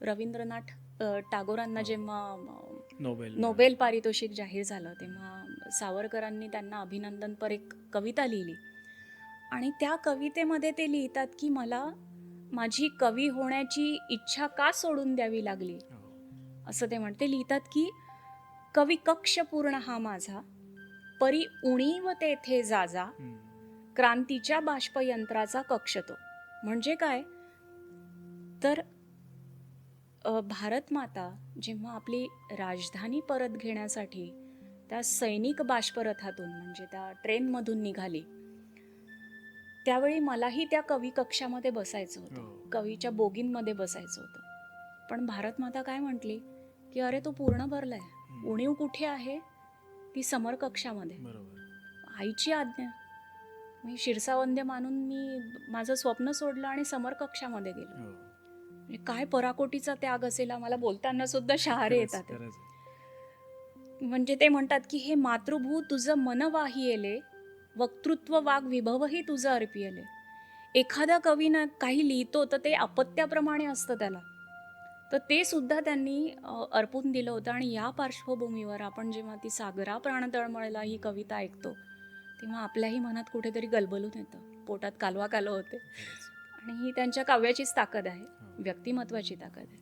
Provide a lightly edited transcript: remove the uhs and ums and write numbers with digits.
रवींद्रनाथ टागोरांना जेव्हा Nobel Nobel पारितोषिक जाहीर झालं तेव्हा सावरकरांनी त्यांना अभिनंदनपर एक कविता लिहिली आणि त्या कवितेमध्ये ते लिहितात की मला माझी कवी होण्याची इच्छा का सोडून द्यावी लागली, असं ते म्हणते. लिहितात की कवी कक्ष पूर्ण हा माझा, परी उणीव तेथे जाजा, क्रांतीच्या बाष्पयंत्राचा कक्ष तो. म्हणजे काय तर भारत माता जेव्हा आपली राजधानी परत घेण्यासाठी त्या सैनिक बाष्परथातून म्हणजे त्या ट्रेनमधून निघाली, त्यावेळी मलाही त्या कवी कक्षामध्ये बसायचं होतं, कवीच्या बोगींमध्ये बसायचं होतं. पण भारत माता काय म्हटली की अरे तो पूर्ण भरलाय, उणीव कुठे आहे, ती समर कक्षामध्ये. आईची आज्ञा, मी शिरसावंद्य मानून मी माझं स्वप्न सोडलं आणि समर कक्षामध्ये गेलो. काय पराकोटीचा त्याग असेल, मला बोलताना सुद्धा शहारे येतात. म्हणजे ते म्हणतात की हे मातृभू तुझं मन वाहियेले, वक्तृत्व वाग विभवही तुझं अर्पियले. एखाद्या कवीनं काही लिहितो तर ते अपत्याप्रमाणे असतं त्याला, तर ते सुद्धा त्यांनी अर्पून दिलं होतं. आणि या पार्श्वभूमीवर आपण जेव्हा ती सागरा प्राण तळमळला ही कविता ऐकतो तेव्हा आपल्याही मनात कुठेतरी गलबलून येतं, पोटात कालवा कालव होते. आणि ही त्यांच्या काव्याचीच ताकद आहे, व्यक्तिमत्वाची ताकद आहे.